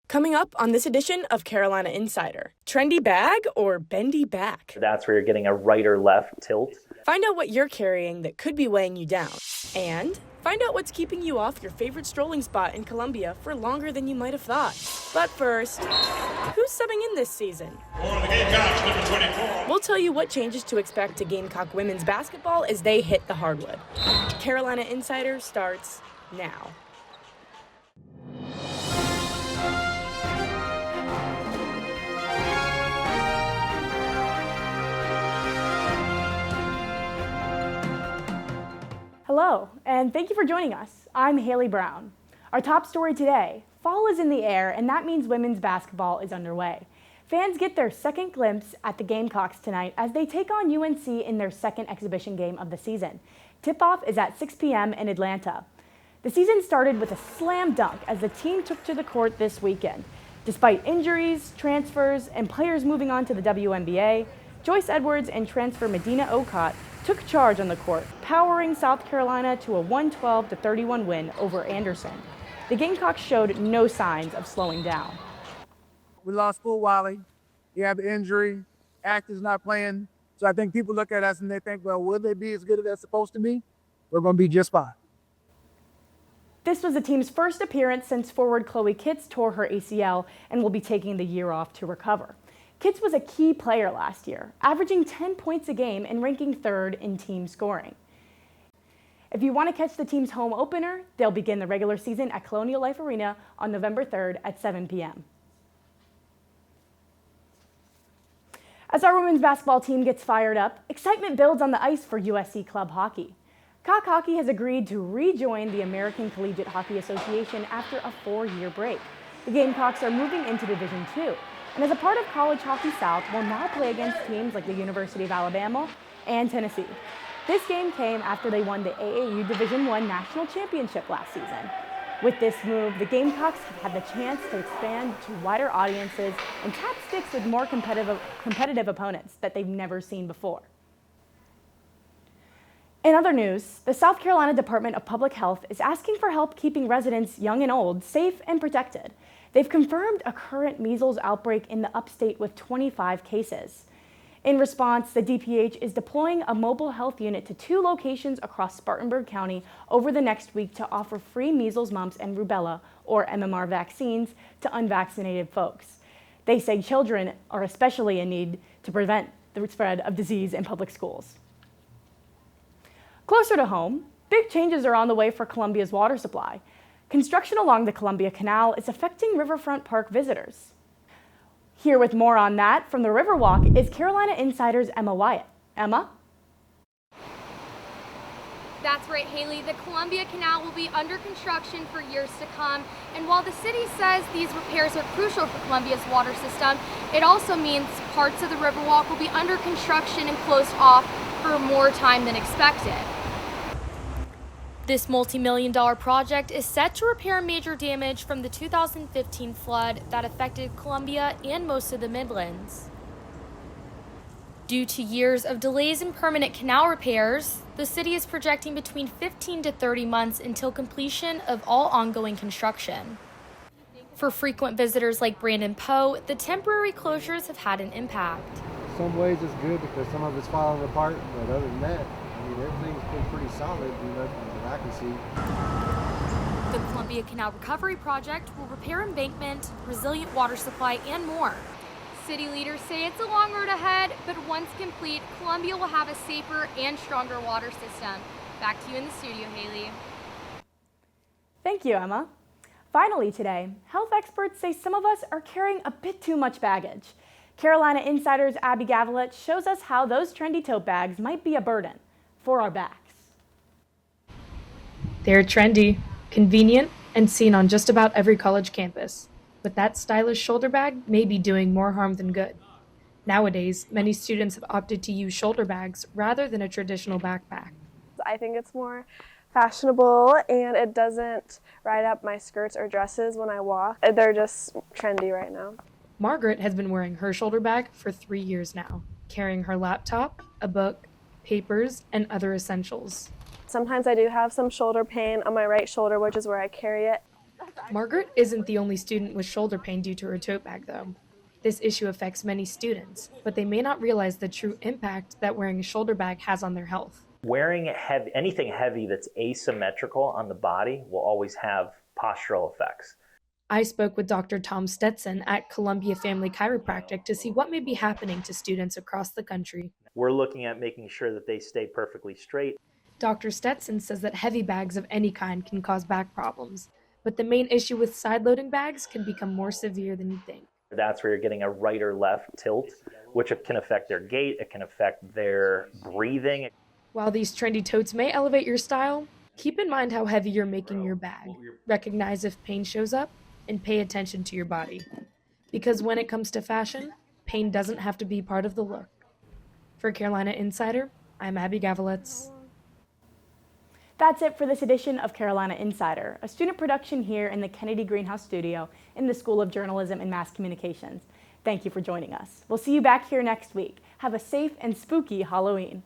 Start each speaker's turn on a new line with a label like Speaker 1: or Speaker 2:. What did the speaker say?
Speaker 1: Coming up on this edition of Carolina Insider, trendy bag or bendy back?
Speaker 2: That's where you're getting a right or left tilt.
Speaker 1: Find out what you're carrying that could be weighing you down. And find out what's keeping you off your favorite strolling spot in Columbia for longer than you might have thought. But first, who's subbing in this season?
Speaker 3: For the Gamecocks, number 24.
Speaker 1: We'll tell you what changes to expect to Gamecock women's basketball as they hit the hardwood. Carolina Insider starts now.
Speaker 4: Hello, and thank you for joining us. I'm Hailey Brown. Our top story today, fall is in the air, and that means women's basketball is underway. Fans get their second glimpse at the Gamecocks tonight as they take on UNC in their second exhibition game of the season. Tip-off is at 6 p.m. in Atlanta. The season started with a slam dunk as the team took to the court this weekend. Despite injuries, transfers, and players moving on to the WNBA, Joyce Edwards and transfer Medina Okot took charge on the court, powering South Carolina to a 112-31 win over Anderson. The Gamecocks showed no signs of slowing down.
Speaker 5: We lost full Wally. He had the injury. Act is not playing. So I think people look at us and they think, well, will they be as good as they're supposed to be? We're going to be just fine.
Speaker 4: This was the team's first appearance since forward Chloe Kitts tore her ACL and will be taking the year off to recover. Kitts was a key player last year, averaging 10 points a game and ranking third in team scoring. If you want to catch the team's home opener, they'll begin the regular season at Colonial Life Arena on November 3rd at 7 p.m. As our women's basketball team gets fired up, excitement builds on the ice for USC club hockey. Cock Hockey has agreed to rejoin the American Collegiate Hockey Association after a 4-year break. The Gamecocks are moving into Division II, and as a part of College Hockey South, will now play against teams like the University of Alabama and Tennessee. This game came after they won the AAU Division I National Championship last season. With this move, the Gamecocks have had the chance to expand to wider audiences and tap sticks with more competitive opponents that they've never seen before. In other news, the South Carolina Department of Public Health is asking for help keeping residents, young and old, safe and protected. They've confirmed a current measles outbreak in the upstate with 25 cases. In response, the DPH is deploying a mobile health unit to 2 locations across Spartanburg County over the next week to offer free measles, mumps, and rubella, or MMR vaccines, to unvaccinated folks. They say children are especially in need to prevent the spread of disease in public schools. Closer to home, big changes are on the way for Columbia's water supply. Construction along the Columbia Canal is affecting Riverfront Park visitors. Here with more on that from the Riverwalk is Carolina Insider's Emma Wyatt. Emma?
Speaker 6: That's right, Hailey. The Columbia Canal will be under construction for years to come. And while the city says these repairs are crucial for Columbia's water system, it also means parts of the Riverwalk will be under construction and closed off for more time than expected. This multi-million-dollar project is set to repair major damage from the 2015 flood that affected Columbia and most of the Midlands. Due to years of delays in permanent canal repairs, the city is projecting between 15 to 30 months until completion of all ongoing construction. For frequent visitors like Brandon Poe, the temporary closures have had an impact.
Speaker 7: In some ways it's good because some of it's falling apart, but other than that, everything's been pretty solid, that I can see.
Speaker 6: The Columbia Canal Recovery Project will repair embankment, resilient water supply, and more. City leaders say it's a long road ahead, but once complete, Columbia will have a safer and stronger water system. Back to you in the studio, Hailey.
Speaker 4: Thank you, Emma. Finally today, health experts say some of us are carrying a bit too much baggage. Carolina Insider's Abby Gavilet shows us how those trendy tote bags might be a burden for our backs.
Speaker 8: They're trendy, convenient, and seen on just about every college campus. But that stylish shoulder bag may be doing more harm than good. Nowadays, many students have opted to use shoulder bags rather than a traditional backpack.
Speaker 9: I think it's more fashionable and it doesn't ride up my skirts or dresses when I walk. They're just trendy right now.
Speaker 8: Margaret has been wearing her shoulder bag for 3 years now, carrying her laptop, a book, papers, and other essentials.
Speaker 9: Sometimes I do have some shoulder pain on my right shoulder, which is where I carry it.
Speaker 8: Margaret isn't the only student with shoulder pain due to her tote bag, though. This issue affects many students, but they may not realize the true impact that wearing a shoulder bag has on their health.
Speaker 2: Wearing anything heavy that's asymmetrical on the body will always have postural effects.
Speaker 8: I spoke with Dr. Tom Stetson at Columbia Family Chiropractic to see what may be happening to students across the country.
Speaker 2: We're looking at making sure that they stay perfectly straight.
Speaker 8: Dr. Stetson says that heavy bags of any kind can cause back problems, but the main issue with side-loading bags can become more severe than you think.
Speaker 2: That's where you're getting a right or left tilt, which can affect their gait, it can affect their breathing.
Speaker 8: While these trendy totes may elevate your style, keep in mind how heavy you're making your bag. Recognize if pain shows up, and pay attention to your body. Because when it comes to fashion, pain doesn't have to be part of the look. For Carolina Insider, I'm Abby Gavelitz.
Speaker 4: That's it for this edition of Carolina Insider, a student production here in the Kennedy Greenhouse studio in the School of Journalism and Mass Communications. Thank you for joining us. We'll see you back here next week. Have a safe and spooky Halloween.